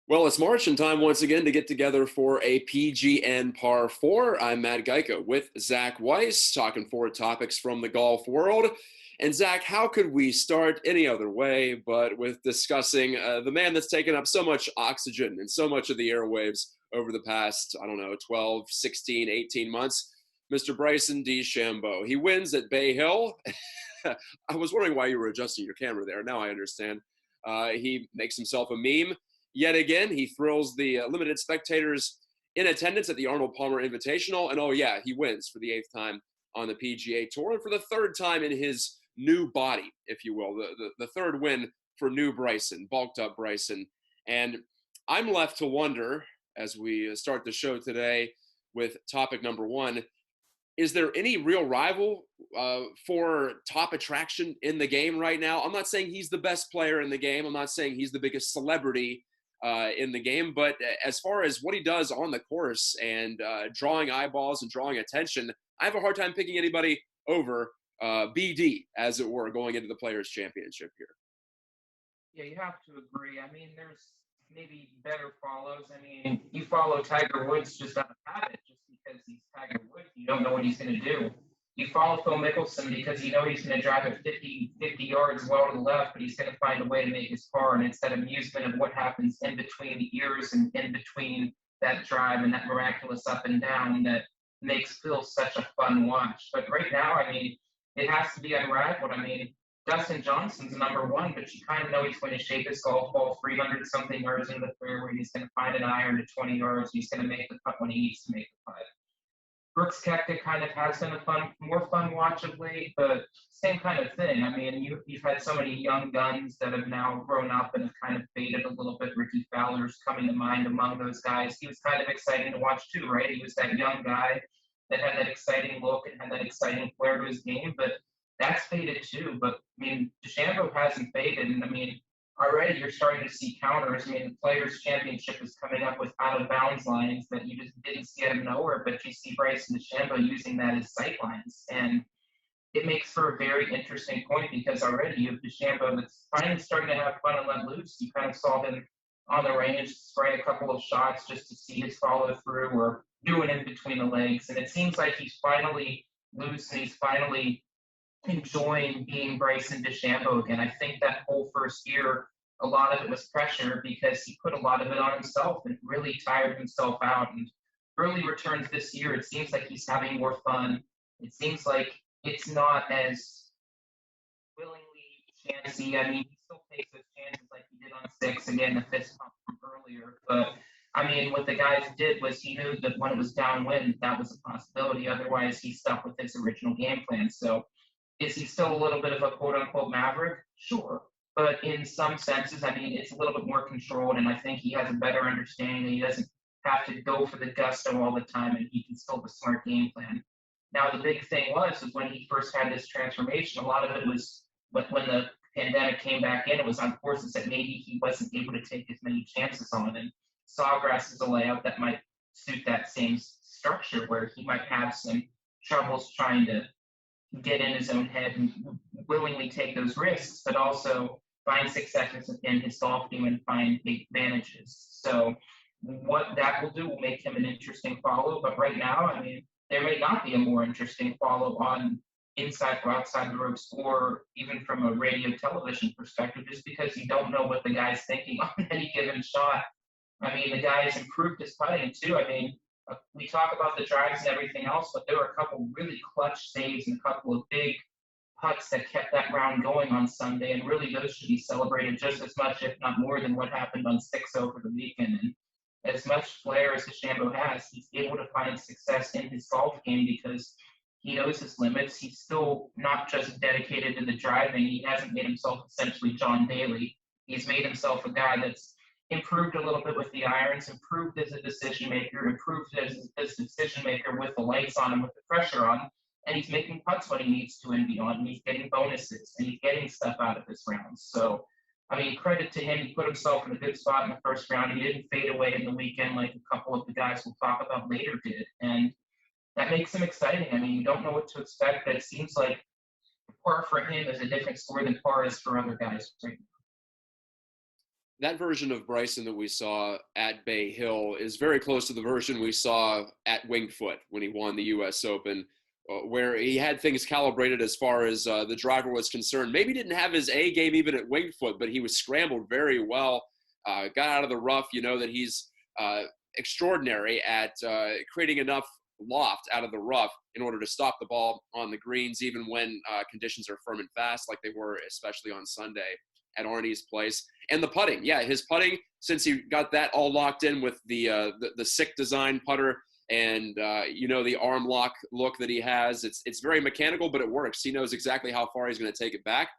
Well, it's Martian time once again to get together for a PGN Par 4. I'm Matt Gajtka with Zac Weiss, talking forward topics from the golf world. And Zac, how could we start any other way but with discussing the man that's taken up so much oxygen and so much of the airwaves over the past, I don't know, 12, 16, 18 months, Mr. Bryson DeChambeau. He wins at Bay Hill. I was wondering why you were adjusting your camera there. Now I understand. He makes himself a meme. Yet again, he thrills the limited spectators in attendance at the Arnold Palmer Invitational. And oh, yeah, he wins for the eighth time on the PGA Tour and for the third time in his new body, if you will, the third win for new Bryson, bulked up Bryson. And I'm left to wonder as we start the show today with topic number one, is there any real rival for top attraction in the game right now? I'm not saying he's the best player in the game. I'm not saying he's the biggest celebrity in the game. But as far as what he does on the course and drawing eyeballs and drawing attention, I have a hard time picking anybody over BD, as it were, going into the Players' Championship here. Yeah, you have to agree. I mean, there's maybe better follows. I mean, you follow Tiger Woods just out of habit, just because he's Tiger Woods. You don't know what he's going to do. You follow Phil Mickelson because you know he's going to drive it 50 yards well to the left, but he's going to find a way to make his par. And it's that amusement of what happens in between the ears and in between that drive and that miraculous up and down that makes Phil such a fun watch. But right now, I mean, it has to be unrivaled. I mean, Dustin Johnson's number one, but you kind of know he's going to shape his golf ball 300 something yards into the fairway. He's going to find an iron to 20 yards. He's going to make the putt when he needs to make the putt. Brooks Koepka kind of has been a more fun watch of late, but same kind of thing. I mean, you've had so many young guns that have now grown up and have kind of faded a little bit. Ricky Fowler's coming to mind among those guys. He was kind of exciting to watch too, right? He was that young guy that had that exciting look and had that exciting flair to his game, but that's faded too. But I mean, DeChambeau hasn't faded, and I mean, already you're starting to see counters. I mean, the Players' Championship is coming up with out of bounds lines that you just didn't see out of nowhere, but you see Bryson DeChambeau using that as sight lines, and it makes for a very interesting point because already you have DeChambeau that's finally starting to have fun and let loose. You kind of saw him on the range spray a couple of shots just to see his follow through or do it in between the legs, and it seems like he's finally loose and he's finally enjoying being Bryson DeChambeau again. I think that whole first year, a lot of it was pressure because he put a lot of it on himself and really tired himself out. And early returns this year, it seems like he's having more fun. It seems like it's not as willingly chancy. I mean, he still takes those chances like he did on six, again, the fist pump from earlier. But I mean, what the guys did was he knew that when it was downwind, that was a possibility. Otherwise, he stuck with his original game plan. So is he still a little bit of a quote unquote maverick? Sure. But in some senses, I mean, it's a little bit more controlled, and I think he has a better understanding. He doesn't have to go for the gusto all the time, and he can still have a smart game plan. Now, the big thing was when he first had this transformation, a lot of it was when the pandemic came back in, it was on courses that maybe he wasn't able to take as many chances on. And Sawgrass is a layout that might suit that same structure where he might have some troubles trying to get in his own head and willingly take those risks, but also find successes within his golf game and find advantages. So what that will do will make him an interesting follow. But right now, I mean, there may not be a more interesting follow on inside or outside the ropes, or even from a radio television perspective, just because you don't know what the guy's thinking on any given shot. I mean, the guy's improved his putting too. I mean, we talk about the drives and everything else, but there were a couple really clutch saves and a couple of big putts that kept that round going on Sunday, and really those should be celebrated just as much, if not more, than what happened on 6 over the weekend. And as much flair as DeChambeau has, he's able to find success in his golf game because he knows his limits. He's still not just dedicated to the driving. He hasn't made himself essentially John Daly. He's made himself a guy that's improved a little bit with the irons, improved as a decision maker, improved as a decision maker with the lights on and with the pressure on, and he's making putts when he needs to and beyond, and he's getting bonuses, and he's getting stuff out of his rounds. So, I mean, credit to him. He put himself in a good spot in the first round. He didn't fade away in the weekend like a couple of the guys we'll talk about later did, and that makes him exciting. I mean, you don't know what to expect, but it seems like par for him is a different score than par is for other guys right now. That version of Bryson that we saw at Bay Hill is very close to the version we saw at Winged Foot when he won the U.S. Open, where he had things calibrated as far as the driver was concerned. Maybe didn't have his A game even at Winged Foot, but he was scrambled very well, got out of the rough. You know that he's extraordinary at creating enough loft out of the rough in order to stop the ball on the greens, even when conditions are firm and fast, like they were, especially on Sunday at Arnie's place. And the putting, yeah, his putting, since he got that all locked in with the sick design putter and the arm lock look that he has, it's very mechanical, but it works. He knows exactly how far he's going to take it back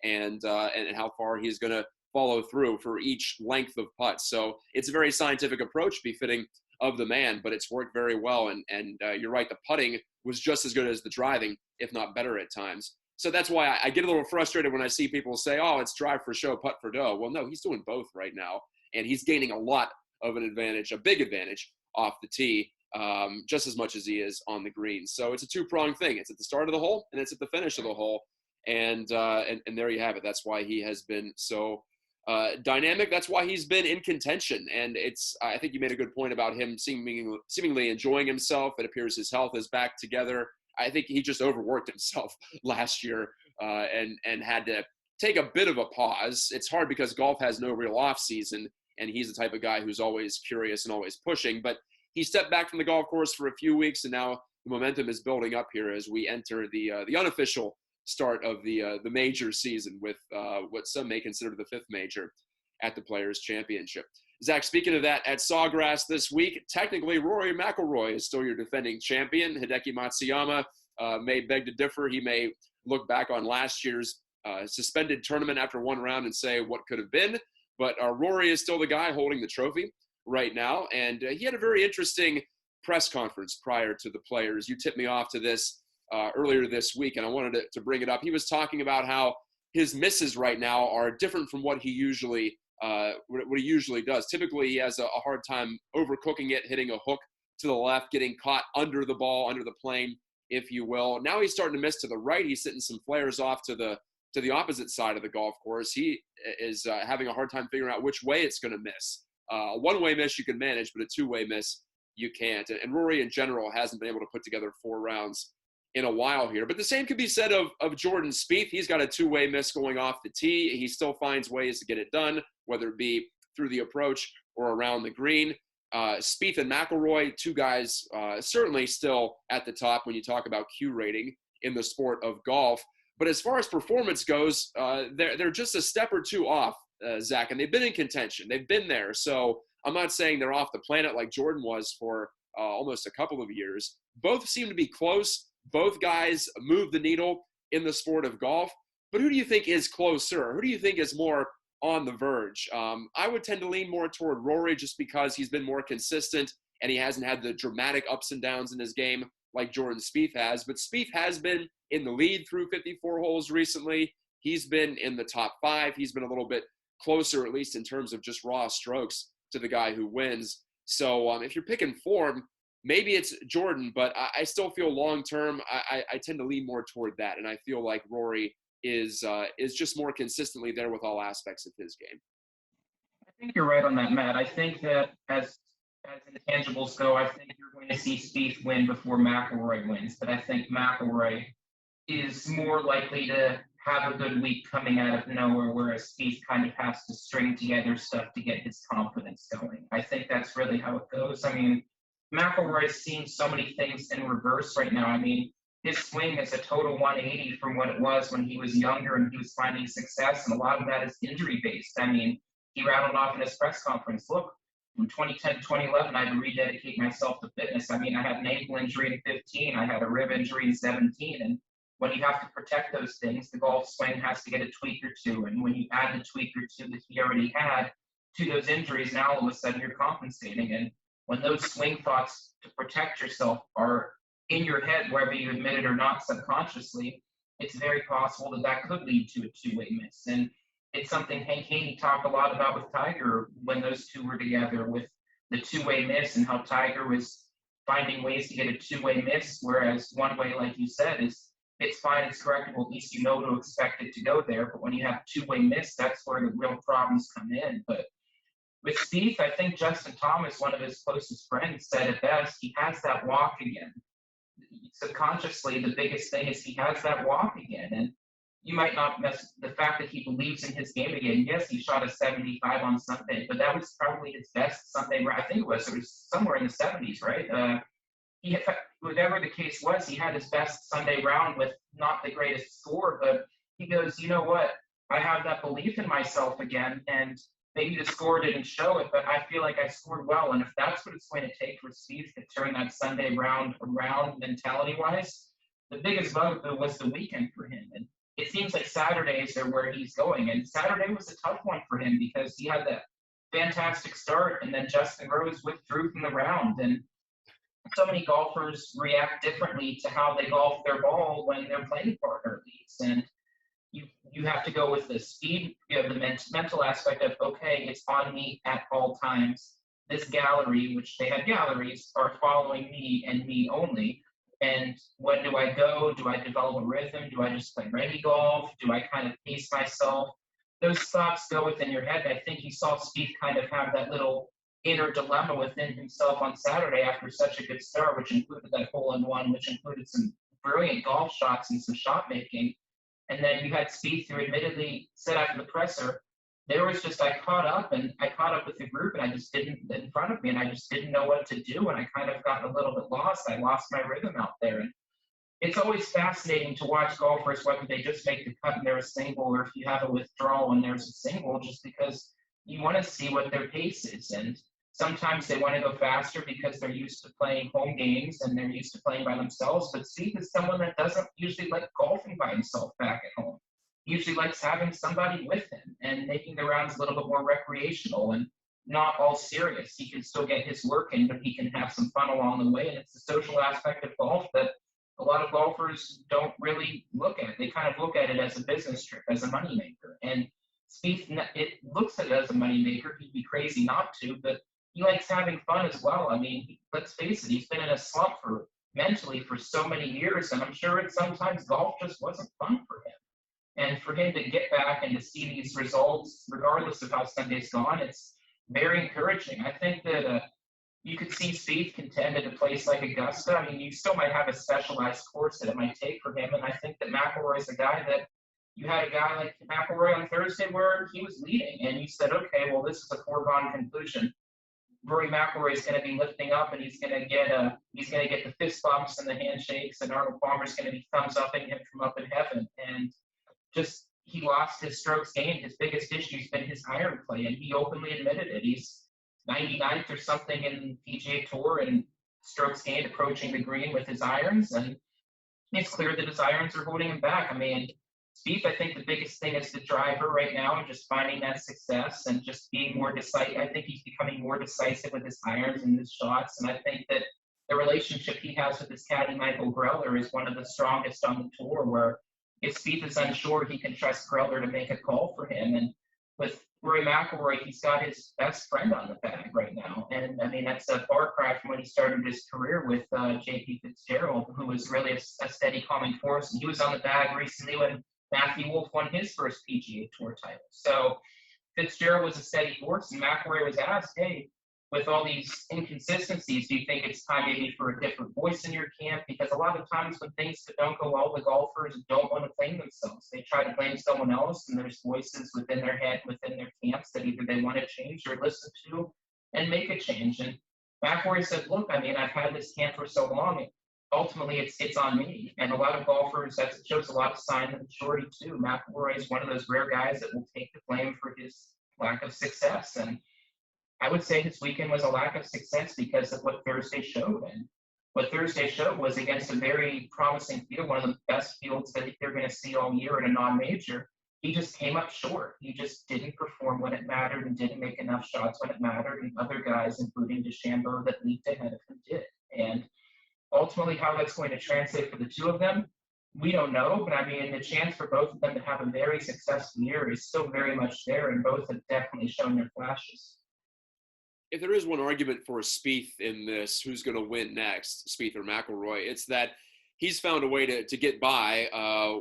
and how far he's going to follow through for each length of putt. So it's a very scientific approach, befitting of the man, but it's worked very well. And you're right, the putting was just as good as the driving, if not better at times. So that's why I get a little frustrated when I see people say, oh, it's drive for show, putt for dough. Well, no, he's doing both right now. And he's gaining a lot of an advantage, a big advantage off the tee, just as much as he is on the green. So it's a two-pronged thing. It's at the start of the hole and it's at the finish of the hole. And there you have it. That's why he has been so dynamic. That's why he's been in contention. And I think you made a good point about him seemingly enjoying himself. It appears his health is back together. I think he just overworked himself last year and had to take a bit of a pause. It's hard because golf has no real off season, and he's the type of guy who's always curious and always pushing. But he stepped back from the golf course for a few weeks, and now the momentum is building up here as we enter the unofficial start of the major season with what some may consider the fifth major at the Players' Championship. Zach, speaking of that, at Sawgrass this week, technically Rory McIlroy is still your defending champion. Hideki Matsuyama may beg to differ. He may look back on last year's suspended tournament after one round and say what could have been. But Rory is still the guy holding the trophy right now. And he had a very interesting press conference prior to the Players. You tipped me off to this earlier this week, and I wanted to bring it up. He was talking about how his misses right now are different from what he usually does. Typically, he has a hard time overcooking it, hitting a hook to the left, getting caught under the ball, under the plane, if you will. Now he's starting to miss to the right. He's hitting some flares off to the opposite side of the golf course. He is having a hard time figuring out which way it's going to miss. A one-way miss you can manage, but a two-way miss you can't. And Rory in general hasn't been able to put together 4 rounds in a while here. But the same could be said of Jordan Spieth. He's got a two-way miss going off the tee. He still finds ways to get it done, whether it be through the approach or around the green. Spieth and McIlroy, two guys certainly still at the top when you talk about Q rating in the sport of golf. But as far as performance goes, they're just a step or two off, Zach, and they've been in contention. They've been there. So I'm not saying they're off the planet like Jordan was for almost a couple of years. Both seem to be close. Both guys move the needle in the sport of golf. But who do you think is closer? Who do you think is more on the verge? I would tend to lean more toward Rory just because he's been more consistent and he hasn't had the dramatic ups and downs in his game like Jordan Spieth has. But Spieth has been in the lead through 54 holes recently. He's been in the top 5. He's been a little bit closer, at least in terms of just raw strokes, to the guy who wins. So if you're picking form, maybe it's Jordan, but I still feel long-term, I tend to lean more toward that. And I feel like Rory is just more consistently there with all aspects of his game. I think you're right on that, Matt. I think that as intangibles go, I think you're going to see Spieth win before McIlroy wins. But I think McIlroy is more likely to have a good week coming out of nowhere, whereas Spieth kind of has to string together stuff to get his confidence going. I think that's really how it goes. I mean, McIlroy's seeing so many things in reverse right now. I mean, his swing is a total 180 from what it was when he was younger and he was finding success, and a lot of that is injury-based. I mean, he rattled off in his press conference, look, from 2010 to 2011, I had to rededicate myself to fitness. I mean, I had an ankle injury in 15, I had a rib injury in 17, and when you have to protect those things, the golf swing has to get a tweak or two, and when you add the tweak or two that he already had to those injuries, now all of a sudden you're compensating. And when those swing thoughts to protect yourself are in your head, whether you admit it or not subconsciously, it's very possible that that could lead to a two-way miss. And it's something Hank Haney talked a lot about with Tiger when those two were together, with the two-way miss and how Tiger was finding ways to get a two-way miss, whereas one way, like you said, is it's fine, it's correctable. At least you know to expect it to go there. But when you have two-way miss, that's where the real problems come in. But with Spieth, I think Justin Thomas, one of his closest friends, said it best. He has that walk again. Subconsciously, the biggest thing is he has that walk again. And you might not mess the fact that he believes in his game again. Yes, he shot a 75 on Sunday, but that was probably his best Sunday. I think it was somewhere in the 70s, right? He had, whatever the case was, he had his best Sunday round with not the greatest score, but he goes, you know what? I have that belief in myself again, and maybe the score didn't show it, but I feel like I scored well. And if that's what it's going to take for Spieth to turn that Sunday round around mentality-wise, the biggest bugaboo was the weekend for him. And it seems like Saturdays are where he's going. And Saturday was a tough one for him because he had that fantastic start, and then Justin Rose withdrew from the round. And so many golfers react differently to how they golf their ball when their playing partner leaves. And you have to go with the speed, the mental aspect of, okay, it's on me at all times. This gallery, which they had galleries, are following me and me only. And when do I go? Do I develop a rhythm? Do I just play ready golf? Do I kind of pace myself? Those thoughts go within your head. I think you saw Spieth kind of have that little inner dilemma within himself on Saturday after such a good start, which included that hole-in-one, which included some brilliant golf shots and some shot making. And then you had Spieth, who admittedly said after the presser, there was just, I caught up with the group, and I just didn't, in front of me, and I just didn't know what to do, and I kind of got a little bit lost. I lost my rhythm out there. And it's always fascinating to watch golfers, whether they just make the cut and they're a single, or if you have a withdrawal and there's a single, just because you want to see what their pace is. And sometimes they want to go faster because they're used to playing home games and they're used to playing by themselves. But Spieth is someone that doesn't usually like golfing by himself back at home. He usually likes having somebody with him and making the rounds a little bit more recreational and not all serious. He can still get his work in, but he can have some fun along the way. And it's the social aspect of golf that a lot of golfers don't really look at. They kind of look at it as a business trip, as a moneymaker. And Spieth, it looks at it as a moneymaker. He'd be crazy not to, but he likes having fun as well. I mean, let's face it, he's been in a slump mentally for so many years, and I'm sure sometimes golf just wasn't fun for him. And for him to get back and to see these results, regardless of how Sunday's gone, it's very encouraging. I think that you could see Spieth contend at a place like Augusta. I mean, you still might have a specialized course that it might take for him, and I think that McIlroy is a guy that you had a guy like McIlroy on Thursday where he was leading, and you said, okay, well, this is a foregone conclusion. Rory McIlroy is going to be lifting up, and he's going to get the fist bumps and the handshakes, and Arnold Palmer's going to be thumbs upping him from up in heaven. And just he lost his strokes gained. His biggest issue has been his iron play, and he openly admitted it. He's 99th or something in PGA Tour and strokes gained approaching the green with his irons, and it's clear that his irons are holding him back. I mean, Spieth, I think the biggest thing is the driver right now and just finding that success and just being more decisive. I think he's becoming more decisive with his irons and his shots, and I think that the relationship he has with his caddy, Michael Greller, is one of the strongest on the tour, where if Spieth is unsure, he can trust Greller to make a call for him. And with Rory McIlroy, he's got his best friend on the bag right now. And, I mean, that's a far cry from when he started his career with J.P. Fitzgerald, who was really a steady calming force. And he was on the bag recently when Matthew Wolff won his first PGA Tour title. So Fitzgerald was a steady force, and McIlroy was asked, hey, with all these inconsistencies, do you think it's time maybe for a different voice in your camp? Because a lot of times when things don't go well, the golfers don't want to blame themselves. They try to blame someone else, and there's voices within their head, within their camps, that either they want to change or listen to and make a change. And McIlroy said, look, I mean, I've had this camp for so long. Ultimately, it's on me. And a lot of golfers, that shows a lot of sign of maturity too. McIlroy is one of those rare guys that will take the blame for his lack of success. And I would say this weekend was a lack of success because of what Thursday showed. And what Thursday showed was against a very promising field, one of the best fields that they're going to see all year in a non-major. He just came up short. He just didn't perform when it mattered and didn't make enough shots when it mattered. And other guys, including DeChambeau, that leaped ahead of him, did. And ultimately, how that's going to translate for the two of them, we don't know. But I mean, the chance for both of them to have a very successful year is still very much there, and both have definitely shown their flashes. If there is one argument for Spieth in this, who's going to win next, Spieth or McIlroy, it's that he's found a way to get by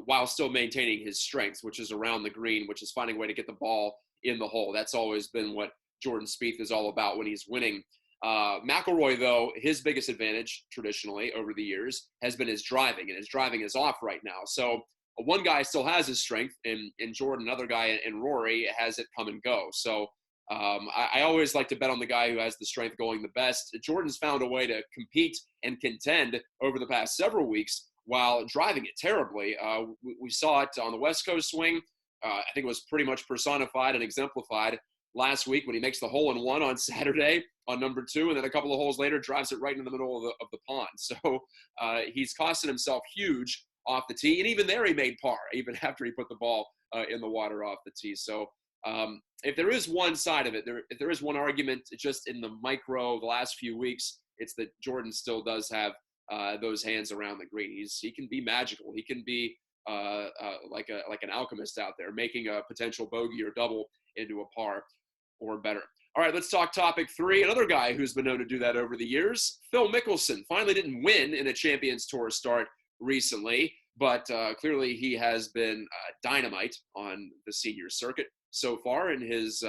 while still maintaining his strength, which is around the green, which is finding a way to get the ball in the hole. That's always been what Jordan Spieth is all about when he's winning. McIlroy, though, his biggest advantage traditionally over the years has been his driving, and his driving is off right now. So one guy still has his strength in Jordan, another guy in Rory has it come and go. So I always like to bet on the guy who has the strength going the best. Jordan's found a way to compete and contend over the past several weeks while driving it terribly. We saw it on the West Coast swing. I think it was pretty much personified and exemplified last week when he makes the hole-in-one on Saturday on number 2, and then a couple of holes later drives it right into the middle of the pond. So he's costing himself huge off the tee, and even there he made par, even after he put the ball in the water off the tee. So if there is one side of it, if there is one argument just in the micro the last few weeks, it's that Jordan still does have those hands around the green. He can be magical. He can be like an alchemist out there, making a potential bogey or double into a par or better. All right, let's talk topic 3. Another guy who's been known to do that over the years, Phil Mickelson. Finally didn't win in a Champions Tour start recently, but clearly he has been dynamite on the senior circuit so far in his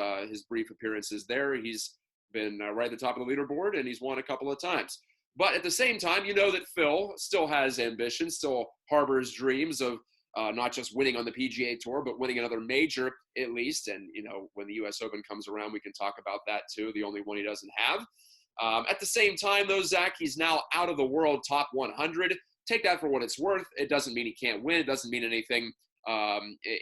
brief appearances there. He's been right at the top of the leaderboard, and he's won a couple of times. But at the same time, you know that Phil still has ambition, still harbors dreams of not just winning on the PGA Tour, but winning another major at least. And, you know, when the U.S. Open comes around, we can talk about that too, the only one he doesn't have. At the same time, though, Zach, he's now out of the world top 100. Take that for what it's worth. It doesn't mean he can't win. It doesn't mean anything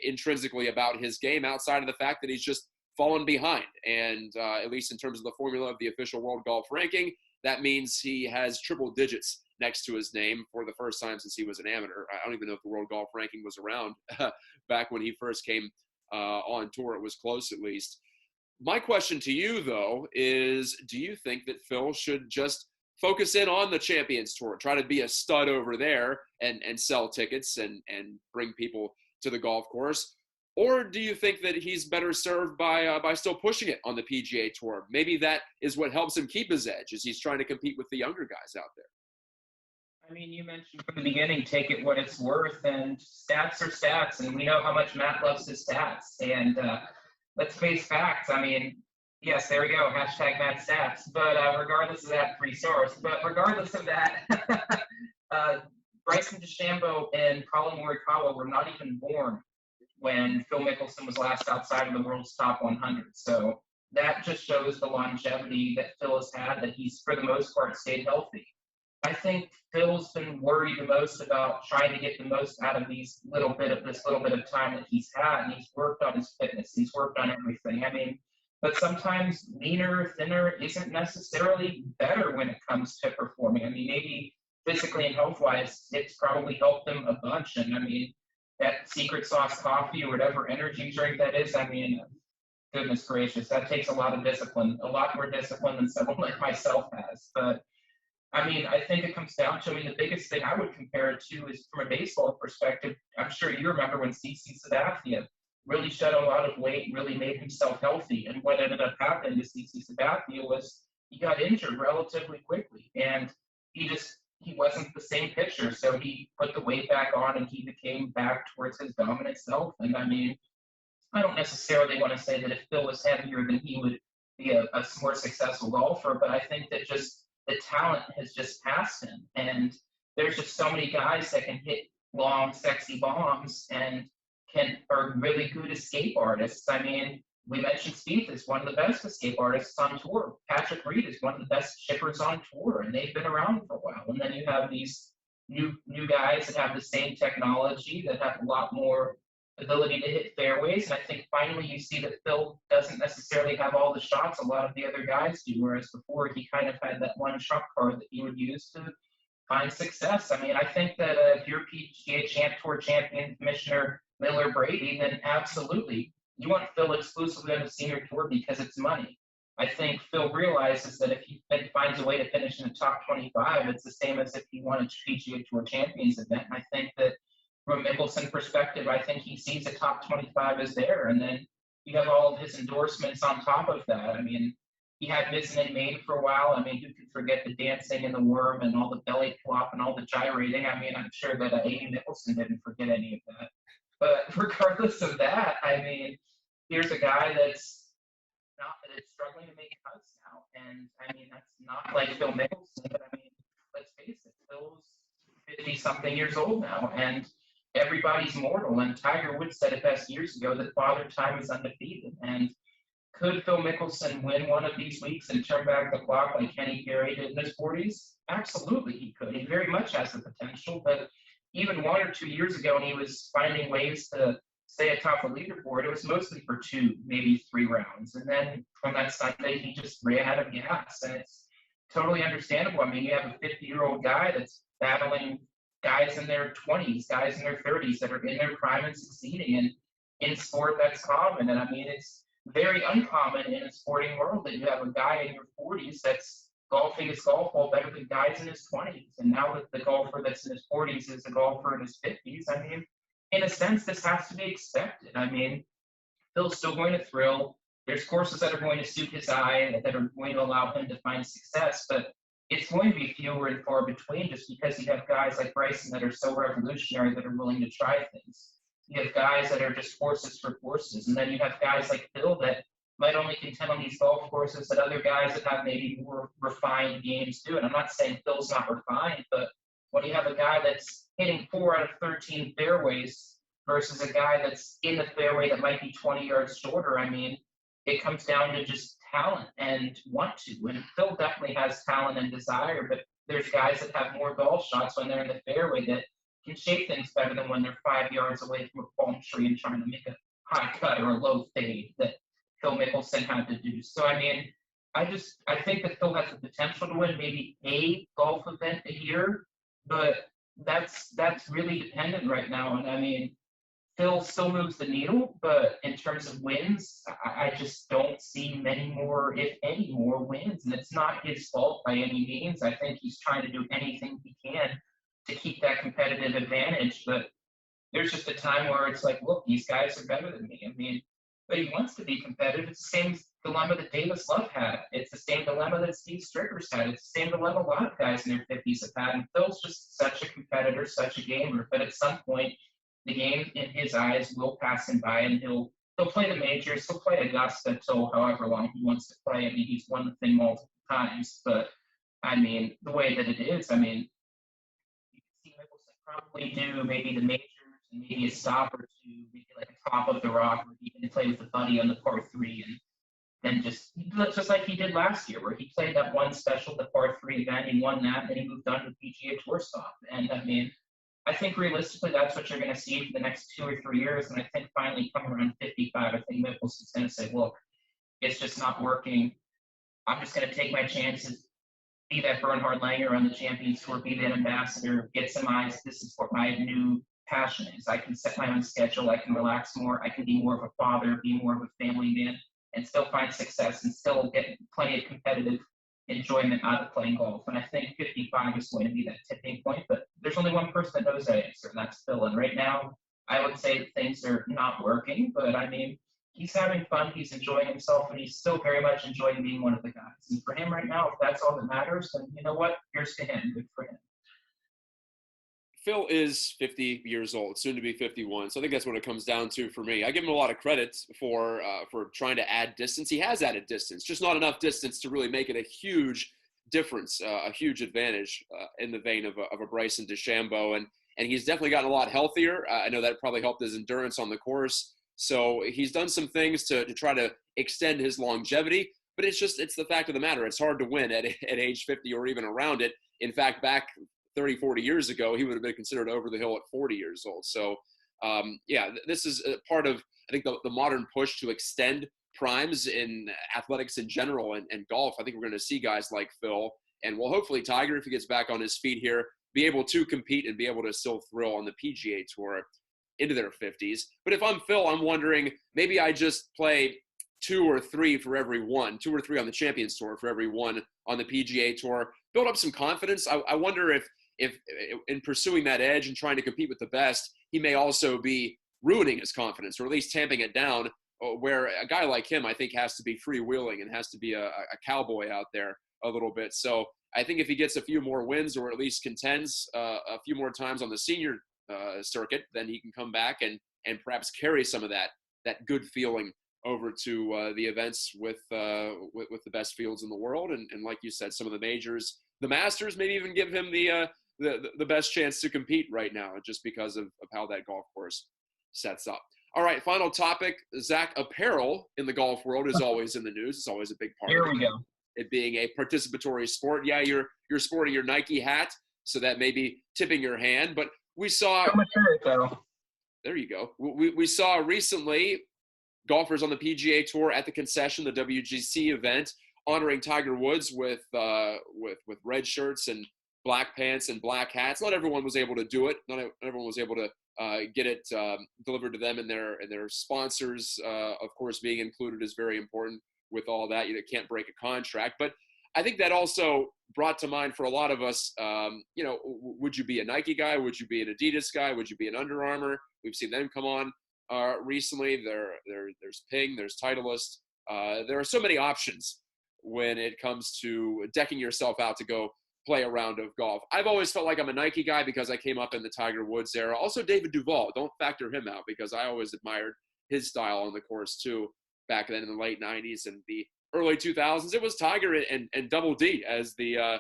intrinsically about his game outside of the fact that he's just fallen behind. And at least in terms of the formula of the official world golf ranking, that means he has triple digits next to his name for the first time since he was an amateur. I don't even know if the world golf ranking was around back when he first came on tour. It was close, at least. My question to you, though, is do you think that Phil should just focus in on the Champions Tour, try to be a stud over there and sell tickets and bring people to the golf course? Or do you think that he's better served by still pushing it on the PGA Tour? Maybe that is what helps him keep his edge as he's trying to compete with the younger guys out there. I mean, you mentioned from the beginning, take it what it's worth, and stats are stats, and we know how much Matt loves his stats. And let's face facts. I mean, yes, there we go, hashtag Matt stats. But regardless of that, free source. But regardless of that, Bryson DeChambeau and Colin Morikawa were not even born when Phil Mickelson was last outside of the world's top 100. So that just shows the longevity that Phil has had, that he's, for the most part, stayed healthy. I think Phil's been worried the most about trying to get the most out of this little bit of time that he's had, and he's worked on his fitness. He's worked on everything. I mean, but sometimes leaner, thinner isn't necessarily better when it comes to performing. I mean, maybe physically and health-wise, it's probably helped him a bunch. And I mean, that secret sauce coffee or whatever energy drink that is, I mean, goodness gracious, that takes a lot of discipline, a lot more discipline than someone like myself has. But I mean, I think it comes down to, I mean, the biggest thing I would compare it to is from a baseball perspective. I'm sure you remember when TPC Sawgrass really shed a lot of weight, really made himself healthy. And what ended up happening to TPC Sawgrass was he got injured relatively quickly, and he wasn't the same pitcher. So he put the weight back on, and he became back towards his dominant self. And I mean, I don't necessarily want to say that if Phil was heavier, then he would be a more successful golfer, but I think that just the talent has just passed him. And there's just so many guys that can hit long, sexy bombs and are really good escape artists. I mean, we mentioned Spieth is one of the best escape artists on tour. Patrick Reed is one of the best chippers on tour, and they've been around for a while. And then you have these new guys that have the same technology, that have a lot more ability to hit fairways. And I think finally you see that Phil doesn't necessarily have all the shots a lot of the other guys do, whereas before he kind of had that one trump card that he would use to find success. I mean, I think that if you're PGA Tour champion, Commissioner Miller Brady, then absolutely you want Phil exclusively on the senior tour because it's money. I think Phil realizes that if he finds a way to finish in the top 25, it's the same as if he won a PGA Tour Champions event. And I think that from a Mickelson perspective, I think he sees the top 25 as there. And then you have all of his endorsements on top of that. I mean, he had missing and made for a while. I mean, who could forget the dancing and the worm and all the belly flop and all the gyrating? I mean, I'm sure that Amy Mickelson didn't forget any of that. But regardless of that, I mean, here's a guy that's struggling to make cuts now. And I mean, that's not like Phil Mickelson, but I mean, let's face it, Phil's 50 something years old now, and everybody's mortal. And Tiger Woods said it best years ago that Father Time is undefeated. And could Phil Mickelson win one of these weeks and turn back the clock like Kenny Gary did in his 40s? Absolutely, he could. He very much has the potential. But even 1 or 2 years ago, when he was finding ways to stay atop the leaderboard, it was mostly for 2, maybe 3 rounds. And then on that Sunday, he just ran out of gas. And it's totally understandable. I mean, you have a 50-year-old guy that's battling guys in their 20s, guys in their 30s that are in their prime and succeeding. And in sport, that's common. And I mean, it's very uncommon in a sporting world that you have a guy in your 40s that's golfing his golf ball better than guys in his 20s. And now that the golfer that's in his 40s is a golfer in his 50s, I mean, in a sense, this has to be expected. I mean, Phil's still going to thrill. There's courses that are going to suit his eye, that are going to allow him to find success, but it's going to be fewer and far between just because you have guys like Bryson that are so revolutionary that are willing to try things. You have guys that are just horses for courses, and then you have guys like Phil that might only contend on these golf courses that other guys that have maybe more refined games do. And I'm not saying Phil's not refined, but when you have a guy that's hitting 4 out of 13 fairways versus a guy that's in the fairway that might be 20 yards shorter, I mean, it comes down to just talent and want to. And Phil definitely has talent and desire, but there's guys that have more golf shots when they're in the fairway that can shape things better than when they're 5 yards away from a palm tree and trying to make a high cut or a low fade that Phil Mickelson had to do. So, I mean, I think that Phil has the potential to win maybe a golf event a year, but that's really dependent right now. And I mean, Phil still moves the needle, but in terms of wins, I just don't see many more, if any more, wins. And it's not his fault by any means. I think he's trying to do anything he can to keep that competitive advantage. But there's just a time where it's like, look, these guys are better than me. I mean, but he wants to be competitive. It's the same dilemma that Davis Love had. It's the same dilemma that Steve Strickers had. It's the same dilemma a lot of guys in their 50s have had. And Phil's just such a competitor, such a gamer. But at some point, the game in his eyes will pass him by, and he'll play the majors. He'll play Augusta till however long he wants to play. I mean, he's won the thing multiple times. But, I mean, the way that it is, I mean, you can see Mickelson probably do maybe the majors and maybe a stop or two, maybe like a top of the rock, where he can play with a buddy on the par 3 and then just like he did last year, where he played that one special, the par 3 event, he won that, and then he moved on to the PGA Tour stop. And I mean, I think realistically that's what you're going to see for the next 2 or 3 years. And I think finally come around 55, I think Mickelson's going to say, look, it's just not working. I'm just going to take my chances, be that Bernhard Langer on the Champions Tour, be that ambassador, get some eyes. This is what my new passion is. I can set my own schedule. I can relax more. I can be more of a father, be more of a family man, and still find success and still get plenty of competitive enjoyment out of playing golf. And I think 55 is going to be that tipping point, but there's only one person that knows that answer, and that's Phil. And right now, I would say that things are not working, but I mean, he's having fun, he's enjoying himself, and he's still very much enjoying being one of the guys. And for him right now, if that's all that matters, then you know what? Here's to him. Good for him. Phil is 50 years old, soon to be 51. So I think that's what it comes down to for me. I give him a lot of credit for trying to add distance. He has added distance, just not enough distance to really make it a huge difference, a huge advantage in the vein of a Bryson DeChambeau. And he's definitely gotten a lot healthier. I know that probably helped his endurance on the course. So he's done some things to try to extend his longevity. But it's the fact of the matter. It's hard to win at age 50 or even around it. In fact, back 30, 40 years ago, he would have been considered over the hill at 40 years old. So, this is a part of, I think, the modern push to extend primes in athletics in general and golf. I think we're going to see guys like Phil, and well, hopefully Tiger, if he gets back on his feet here, be able to compete and be able to still thrill on the PGA Tour into their 50s. But if I'm Phil, I'm wondering, maybe I just play 2 or 3 for every one, 2 or 3 on the Champions Tour for every one on the PGA Tour, build up some confidence. I wonder if in pursuing that edge and trying to compete with the best, he may also be ruining his confidence, or at least tamping it down where a guy like him, I think, has to be freewheeling and has to be a cowboy out there a little bit. So I think if he gets a few more wins, or at least contends a few more times on the senior circuit, then he can come back and perhaps carry some of that good feeling over to the events with the best fields in the world. And like you said, some of the majors, the Masters, maybe even give him the best chance to compete right now, just because of how that golf course sets up. All right, final topic. Zach, apparel in the golf world is always in the news. It's always a big part Here of we go. it being a participatory sport. Yeah, you're sporting your Nike hat, so that may be tipping your hand. But we saw How much is it, though? there you go. We saw recently golfers on the PGA Tour at the concession, the WGC event, honoring Tiger Woods with red shirts and black pants and black hats. Not everyone was able to do it. Not everyone was able to get it delivered to them, and their sponsors, of course, being included is very important with all that. You can't break a contract. But I think that also brought to mind for a lot of us, would you be a Nike guy? Would you be an Adidas guy? Would you be an Under Armour? We've seen them come on recently. There's Ping, there's Titleist. There are so many options when it comes to decking yourself out to go play a round of golf. I've always felt like I'm a Nike guy because I came up in the Tiger Woods era. Also David Duval, don't factor him out, because I always admired his style on the course too, back then in the late 90s and the early 2000s. It was Tiger and Double D as the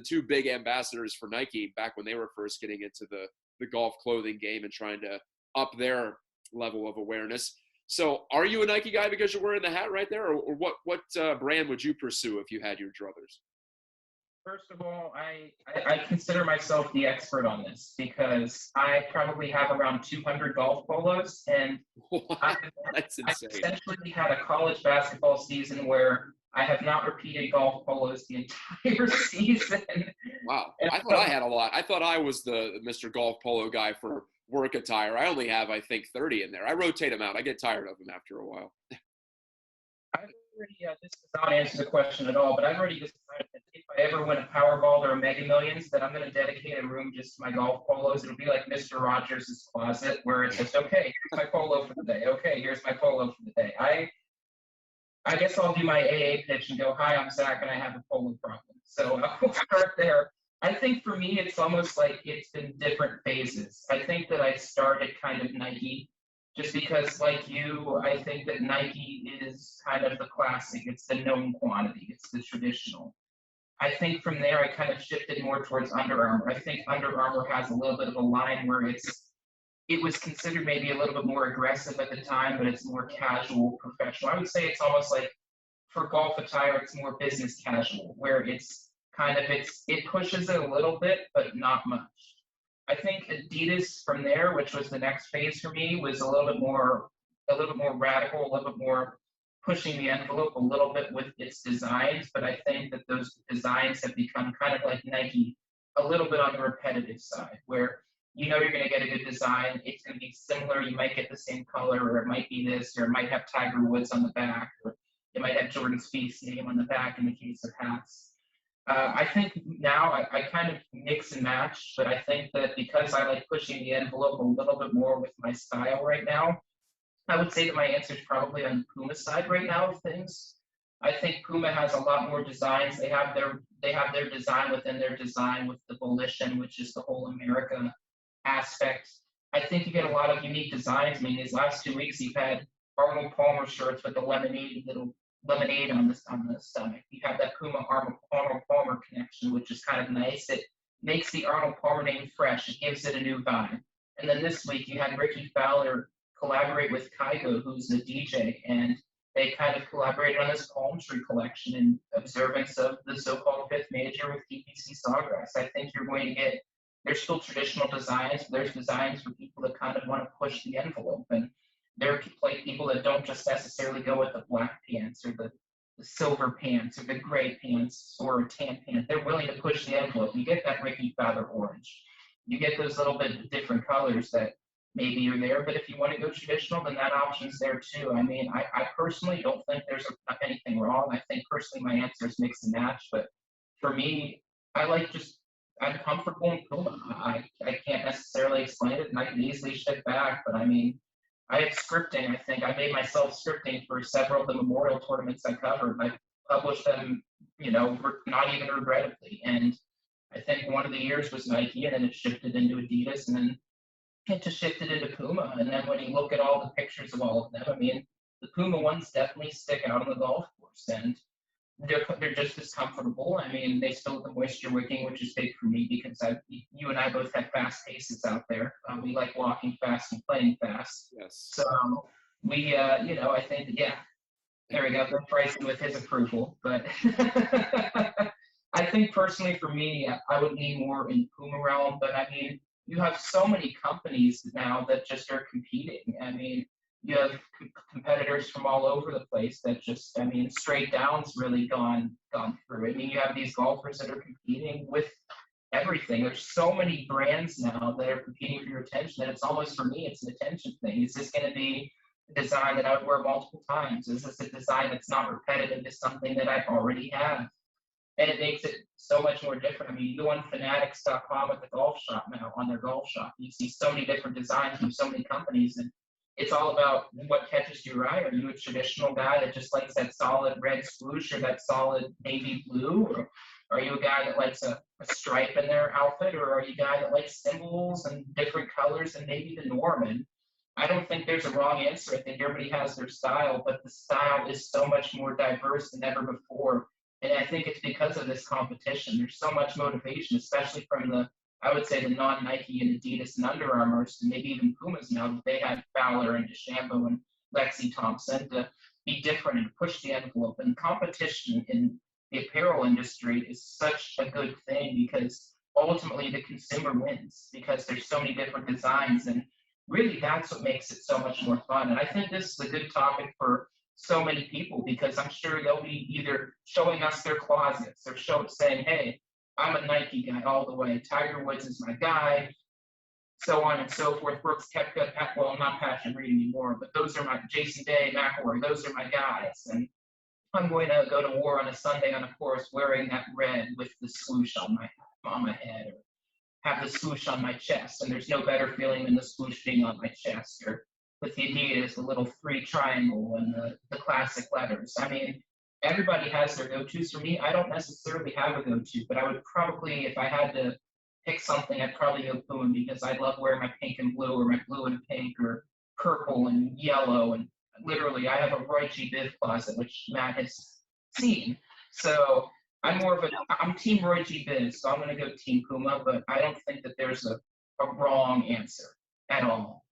two big ambassadors for Nike back when they were first getting into the golf clothing game and trying to up their level of awareness. So are you a Nike guy because you're wearing the hat right there, or what brand would you pursue if you had your druthers? First of all, I consider myself the expert on this because I probably have around 200 golf polos, and That's insane. I essentially had a college basketball season where I have not repeated golf polos the entire season. Wow. And I thought I had a lot. I thought I was the Mr. Golf Polo guy for work attire. I only have, I think, 30 in there. I rotate them out. I get tired of them after a while. I've already, this does not answer the question at all, but I've already decided that if I ever win a Powerball or a Mega Millions, that I'm going to dedicate a room just to my golf polos. It'll be like Mr. Rogers' closet, where it's just, okay, here's my polo for the day. Okay, here's my polo for the day. I guess I'll do my AA pitch and go, hi, I'm Zach, and I have a polo problem. So we'll start there. I think for me, it's almost like it's been different phases. I think that I started kind of Nike just because, like you, I think that Nike is kind of the classic. It's the known quantity. It's the traditional. I think from there, I kind of shifted more towards Under Armour. I think Under Armour has a little bit of a line where it was considered maybe a little bit more aggressive at the time, but it's more casual, professional. I would say it's almost like for golf attire, it's more business casual, where it's kind of, it pushes it a little bit, but not much. I think Adidas from there, which was the next phase for me, was a little bit more radical, a little bit more pushing the envelope a little bit with its designs. But I think that those designs have become kind of like Nike, a little bit on the repetitive side, where you're going to get a good design. It's going to be similar. You might get the same color, or it might be this, or it might have Tiger Woods on the back, or it might have Jordan Spieth's name on the back in the case of hats. I think now I kind of mix and match, but I think that because I like pushing the envelope a little bit more with my style right now, I would say that my answer is probably on Puma's side right now of things. I think Puma has a lot more designs. They have their design within their design with the volition, which is the whole America aspect. I think you get a lot of unique designs. I mean, these last 2 weeks you've had Arnold Palmer shirts with the lemonade on the stomach. You have that Puma Arnold Palmer connection, which is kind of nice. It makes the Arnold Palmer name fresh. It gives it a new vibe. And then this week you had Ricky Fowler collaborate with Kygo, who's a DJ, and they kind of collaborated on this palm tree collection in observance of the so-called fifth major with TPC Sawgrass. I think you're going to get, there's still traditional designs, but there's designs for people that kind of want to push the envelope. And there are people that don't just necessarily go with the black pants or the silver pants or the gray pants or a tan pant. They're willing to push the envelope. You get that Ricky Fowler orange. You get those little bit different colors that maybe are there, but if you want to go traditional, then that option's there too. I mean, I personally don't think there's anything wrong. I think personally my answer is mix and match, but for me, I'm comfortable in Puma. I can't necessarily explain it, and I can easily shift back, but I mean, I had scripting. I think I made myself scripting for several of the memorial tournaments I covered. I published them, not even regrettably. And I think one of the years was Nike, and then it shifted into Adidas, and then it just shifted into Puma. And then when you look at all the pictures of all of them, I mean, the Puma ones definitely stick out on the golf course, and they're just as comfortable. I mean, they still have the moisture wicking, which is big for me because you and I both have fast paces out there. We like walking fast and playing fast. Yes. So we, I think, yeah, there we go. Bryson with his approval, but I think personally for me, I would lean more in Puma realm. But I mean, you have so many companies now that just are competing. I mean, you have competitors from all over the place that just, I mean, straight down's really gone through. I mean, you have these golfers that are competing with everything. There's so many brands now that are competing for your attention that it's almost, for me, it's an attention thing. Is this going to be a design that I would wear multiple times? Is this a design that's not repetitive? Is something that I already have? And it makes it so much more different. I mean, you go on fanatics.com at the golf shop now, on their golf shop. You see so many different designs from so many companies, and it's all about what catches your eye. Are you a traditional guy that just likes that solid red swoosh or that solid navy blue? Or are you a guy that likes a stripe in their outfit? Or are you a guy that likes symbols and different colors and maybe the norm? And I don't think there's a wrong answer. I think everybody has their style, but the style is so much more diverse than ever before. And I think it's because of this competition. There's so much motivation, especially from I would say the non-Nike and Adidas and Under Armours, and maybe even Pumas now, that they have Fowler and DeChambeau and Lexi Thompson to be different and push the envelope. And competition in the apparel industry is such a good thing because ultimately the consumer wins because there's so many different designs. And really that's what makes it so much more fun. And I think this is a good topic for so many people because I'm sure they'll be either showing us their closets or saying, hey, I'm a Nike guy all the way. Tiger Woods is my guy, so on and so forth. Brooks Koepka, well, not Patrick Reed anymore, but those are my Jason Day, McIlroy. Those are my guys. And I'm going to go to war on a Sunday on a course wearing that red with the swoosh on my head, or have the swoosh on my chest. And there's no better feeling than the swoosh being on my chest, or with the Adidas, the little 3 triangle and the classic letters. I mean, everybody has their go-tos. For me, I don't necessarily have a go-to, but I would probably, if I had to pick something, I'd probably go Puma because I love wearing my pink and blue, or my blue and pink, or purple and yellow. And literally, I have a Roy G. Biv closet, which Matt has seen. So I'm Team Roy G. Biv, so I'm going to go Team Puma, but I don't think that there's a wrong answer at all.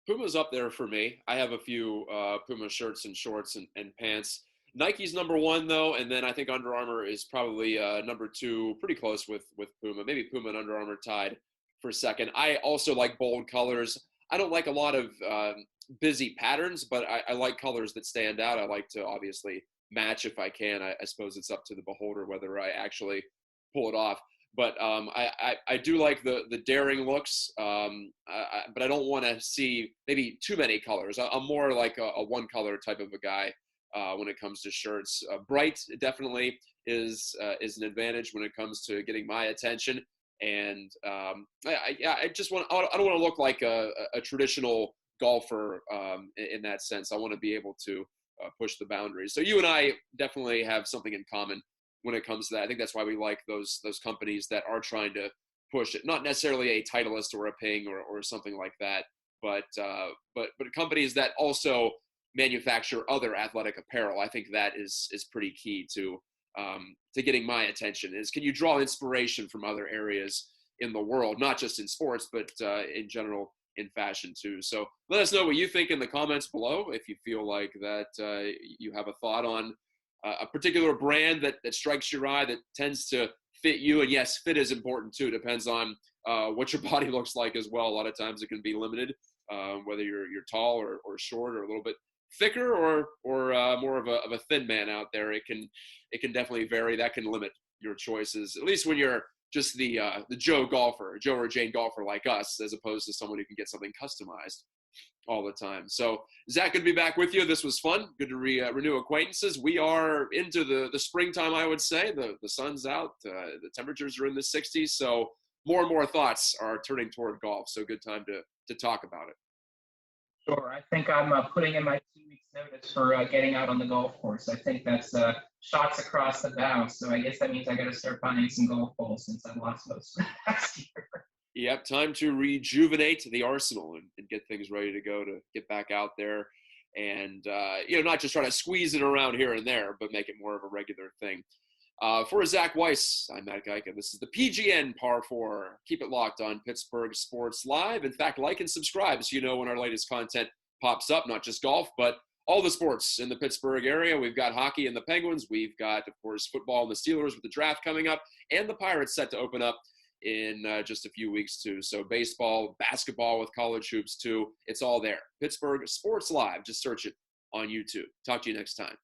Puma's up there for me. I have a few Puma shirts and shorts and pants. Nike's number 1 though, and then I think Under Armour is probably number 2, pretty close with Puma. Maybe Puma and Under Armour tied for second. I also like bold colors. I don't like a lot of busy patterns, but I like colors that stand out. I like to obviously match if I can. I suppose it's up to the beholder whether I actually pull it off. But I do like the daring looks, but I don't want to see maybe too many colors. I'm more like a one color type of a guy when it comes to shirts. Bright definitely is an advantage when it comes to getting my attention. And I just I don't want to look like a traditional golfer in that sense. I want to be able to push the boundaries. So you and I definitely have something in common when it comes to that. I think that's why we like those companies that are trying to push it. Not necessarily a Titleist or a Ping or something like that, but companies that also manufacture other athletic apparel. I think that is pretty key to getting my attention. Is can you draw inspiration from other areas in the world, not just in sports, but in general in fashion too. So let us know what you think in the comments below. If you feel like that you have a thought on a particular brand that strikes your eye, that tends to fit you. And yes, fit is important too. Depends on what your body looks like as well. A lot of times it can be limited, whether you're tall or short or a little bit thicker or more of a thin man out there. It can definitely vary. That can limit your choices, at least when you're just the Joe golfer, Joe or Jane golfer like us, as opposed to someone who can get something customized all the time. So Zach, good to be back with you. This was fun. Good to renew acquaintances. We are into the springtime, I would say. The sun's out. The temperatures are in the 60s. So more and more thoughts are turning toward golf. So good time to talk about it. Sure. I think I'm putting in my 2 weeks notice for getting out on the golf course. I think that's shots across the bow. So I guess that means I got to start buying some golf balls since I lost most last year. Yep, time to rejuvenate the arsenal and get things ready to go to get back out there and, not just try to squeeze it around here and there, but make it more of a regular thing. For Zac Weiss, I'm Matt Gajtka. This is the PGN Par 4. Keep it locked on Pittsburgh Sports Live. In fact, like and subscribe so you know when our latest content pops up, not just golf, but all the sports in the Pittsburgh area. We've got hockey and the Penguins. We've got, of course, football and the Steelers with the draft coming up, and the Pirates set to open up in just a few weeks, too. So baseball, basketball with college hoops, too. It's all there. Pittsburgh Sports Live. Just search it on YouTube. Talk to you next time.